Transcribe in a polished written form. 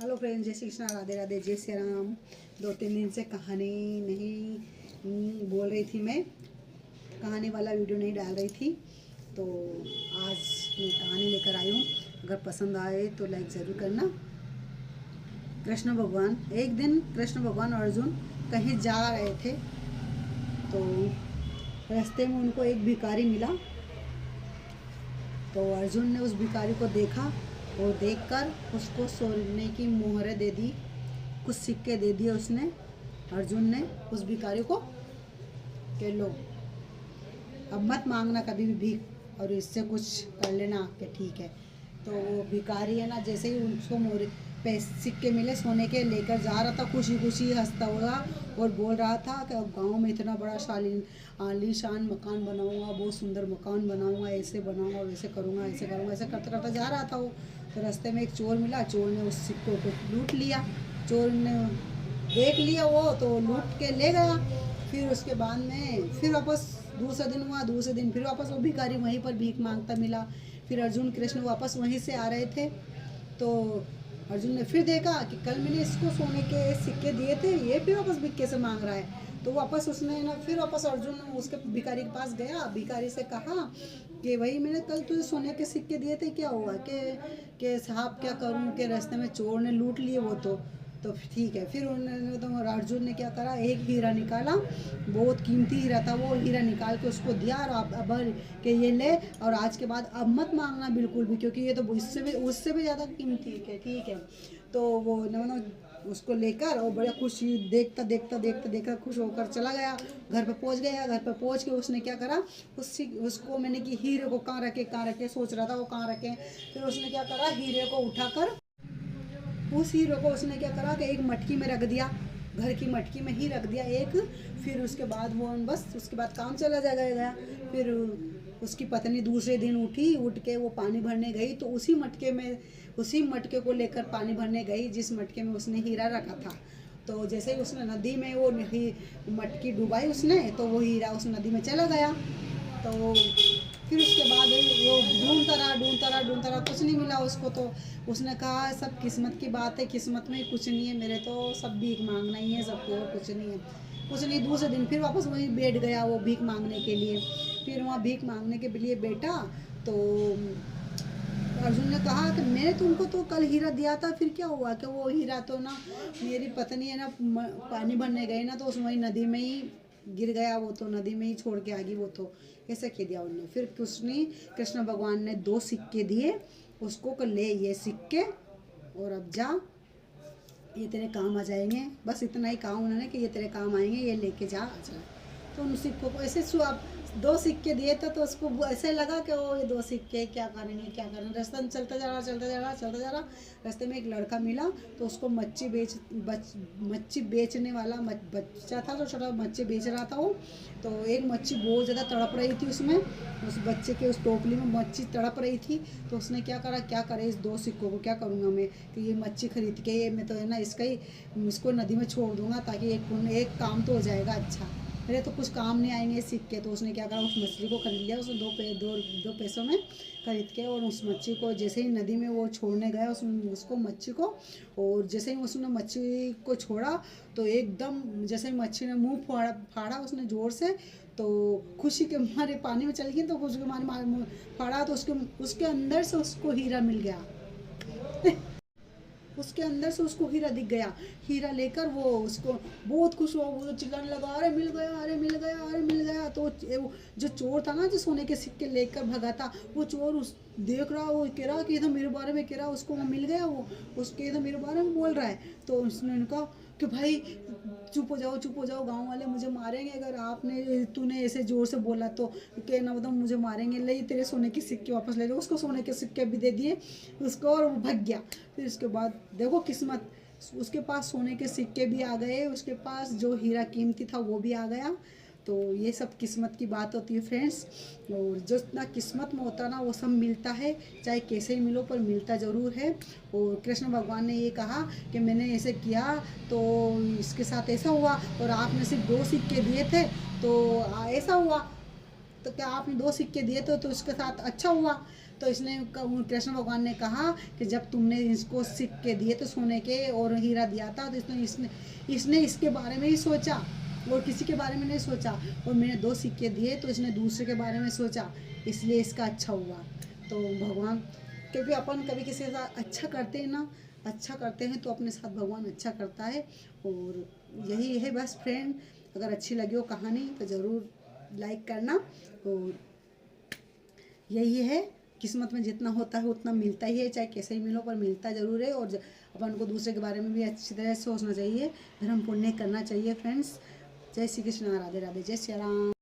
Hello friends, जय श्री कृष्णा, राधे राधे, जय श्री राम। 2-3 दिन से कहानी नहीं बोल रही थी, मैं कहानी वाला वीडियो नहीं डाल रही थी, तो आज मैं कहानी लेकर आई हूँ। अगर पसंद आए तो लाइक ज़रूर करना। कृष्ण भगवान, एक दिन कृष्ण भगवान और अर्जुन कहीं जा रहे थे, तो रास्ते में उनको एक भिखारी मिला। तो अर्जुन ने उस भिखारी को देखा और देखकर उसको सोने की मोहरें दे दी, कुछ सिक्के दे दिए उसने। अर्जुन ने उस भिखारी को कि लो, अब मत मांगना कभी भी भीख, और इससे कुछ कर लेना कि ठीक है। तो वो भिखारी है ना, जैसे ही उसको मोहरे पैसे सिक्के मिले सोने के, लेकर जा रहा था खुशी खुशी हंसता हुआ और बोल रहा था कि अब गाँव में इतना बड़ा आलीशान मकान बनाऊंगा, बहुत सुंदर मकान बनाऊंगा, ऐसे बनाऊंगा, वैसे करूंगा, ऐसे करूंगा, ऐसे करते करते जा रहा था वो। तो रास्ते में एक चोर मिला, चोर ने उस सिक्कों को लूट लिया। चोर ने देख लिया वो, तो लूट के ले गया। फिर उसके बाद में फिर वापस दूसरा दिन हुआ, दूसरे दिन फिर वापस वो भिखारी वहीं पर भीख मांगता मिला। फिर अर्जुन कृष्ण वापस वहीं से आ रहे थे, तो अर्जुन ने फिर देखा कि कल मैंने इसको सोने के सिक्के दिए थे, ये फिर वापस भिक्के से मांग रहा है। तो वापस उसने ना, फिर वापस अर्जुन उसके भिखारी के पास गया, भिखारी से कहा कि भाई मैंने कल तुझे सोने के सिक्के दिए थे, क्या हुआ? कि साहब क्या करूं कि रास्ते में चोर ने लूट लिए वो। तो ठीक है। फिर उन्होंने, तो अर्जुन ने क्या करा, एक हीरा निकाला, बहुत कीमती हीरा था, वो हीरा निकाल के उसको दिया, और आप अब के ये ले, और आज के बाद अब मत मांगना बिल्कुल भी, क्योंकि ये तो इससे भी उससे भी ज़्यादा कीमती है। ठीक है। तो वो उसको लेकर और बड़ा खुशी, देखता देखता देखता देखता खुश होकर चला गया। घर पे पहुंच गया। घर पे पहुंच के उसने क्या करा, उसको मैंने कि हीरे को कहाँ रखे सोच रहा था वो कहाँ रखे। फिर उसने क्या करा, हीरे को उठाकर, उस हीरो को उसने क्या करा कि एक मटकी में रख दिया, घर की मटकी में ही रख दिया एक। फिर उसके बाद वो बस उसके बाद काम चला जाएगा। फिर उसकी पत्नी दूसरे दिन उठ के वो पानी भरने गई, तो उसी मटके को लेकर पानी भरने गई, जिस मटके में उसने हीरा रखा था। तो जैसे ही उसने नदी में वो मटकी डुबाई उसने, तो वो हीरा उस नदी में चला गया। तो फिर उसके बाद वो ढूंढता रहा, कुछ नहीं मिला उसको। तो उसने कहा सब किस्मत की बात है, किस्मत में कुछ नहीं है मेरे, तो सब भीख मांगना ही है सबको, कुछ नहीं है, कुछ नहीं। दूसरे दिन फिर वापस वहीं बैठ गया वो भीख मांगने के लिए। फिर वहाँ भीख मांगने के लिए बैठा, तो अर्जुन ने कहा कि मैंने तुमको तो कल हीरा दिया था, फिर क्या हुआ? कि वो हीरा तो ना मेरी पत्नी है ना, पानी भरने गई ना, तो उस वही नदी में ही गिर गया, वो तो नदी में ही छोड़ के आ गई वो तो। ऐसा कह दिया उन्होंने। फिर उसने, कृष्ण भगवान ने 2 सिक्के दिए उसको कि ले ये सिक्के, और अब जा, ये तेरे काम आ जाएंगे। बस इतना ही कहा उन्होंने कि ये तेरे काम आएंगे, ये लेके जा। तो उन सिक्कों को ऐसे 2 सिक्के दिए थे, तो उसको ऐसे लगा कि वो ये 2 सिक्के क्या करेंगे। रास्ते में चलता जा रहा। रास्ते में एक लड़का मिला, तो उसको मच्छी बेचने वाला बच्चा था, तो छोटा मच्छी बेच रहा था वो। तो एक मच्छी बहुत ज़्यादा तड़प रही थी उसमें, उस बच्चे के उस टोकरी में मच्छी तड़प रही थी। तो उसने क्या करा, क्या करे इस 2 सिक्कों को, क्या करूँगा मैं, कि ये मच्छी खरीद के मैं तो है ना इसको नदी में छोड़ दूँगा, ताकि एक काम तो हो जाएगा अच्छा, मेरे तो कुछ काम नहीं आएंगे सिक्के। तो उसने क्या करा, उस मछली को खरीद लिया उसने दो पैसों में खरीद के, और उस मच्छी को जैसे ही नदी में वो छोड़ने गया उसको मच्छी को, और जैसे ही उसने मच्छी को छोड़ा, तो एकदम जैसे ही मच्छी ने मुंह फाड़ा उसने ज़ोर से, तो खुशी के मारे पानी में चली गई। तो खुशी के मारे फाड़ा, तो उसके अंदर से उसको हीरा मिल गया। उसके अंदर से उसको हीरा दिख गया। हीरा लेकर वो उसको बहुत खुश हुआ, वो चिल्लाने लगा, अरे मिल गया, अरे मिल गया, अरे मिल गया। तो जो चोर था ना, जो सोने के सिक्के लेकर भगा था, वो चोर उस देख रहा, वो कह रहा कि ये तो मेरे बारे में कह रहा, उसको वो मिल गया, वो उसके तो मेरे बारे में बोल रहा है। तो उसने कहा कि भाई चुप हो जाओ, गांव वाले मुझे मारेंगे अगर तूने ऐसे जोर से बोला तो, कहना मतलब मुझे मारेंगे। ले तेरे सोने के सिक्के वापस ले लो। उसको सोने के सिक्के भी दे दिए उसको, और वो भाग गया। फिर उसके बाद देखो किस्मत, उसके पास सोने के सिक्के भी आ गए, उसके पास जो हीरा कीमती था वो भी आ गया। तो ये सब किस्मत की बात होती है फ्रेंड्स, और जो इतना किस्मत में होता है ना वो सब मिलता है, चाहे कैसे ही मिलो पर मिलता ज़रूर है। और कृष्ण भगवान ने ये कहा कि मैंने ऐसे किया तो इसके साथ ऐसा हुआ, और आपने सिर्फ 2 सिक्के दिए थे तो ऐसा हुआ, तो क्या आपने 2 सिक्के दिए तो इसके साथ अच्छा हुआ। तो इसने कृष्ण भगवान ने कहा कि जब तुमने इसको सिक्के दिए तो सोने के और हीरा दिया था, तो इसने इसके बारे में ही सोचा और किसी के बारे में नहीं सोचा। और मैंने 2 सिक्के दिए तो इसने दूसरे के बारे में सोचा, इसलिए इसका अच्छा हुआ। तो भगवान, क्योंकि अपन कभी किसी के साथ अच्छा करते हैं ना, अच्छा करते हैं तो अपने साथ भगवान अच्छा करता है। और यही है बस फ्रेंड, अगर अच्छी लगी हो कहानी तो ज़रूर लाइक करना। और यही है, किस्मत में जितना होता है उतना मिलता ही है, चाहे कैसे ही मिलो पर मिलता ज़रूर है। और अपन को दूसरे के बारे में भी अच्छी तरह से सोचना चाहिए, धर्म पुण्य करना चाहिए फ्रेंड्स। जय श्री कृष्ण, राधे राधे, जय श्री राम।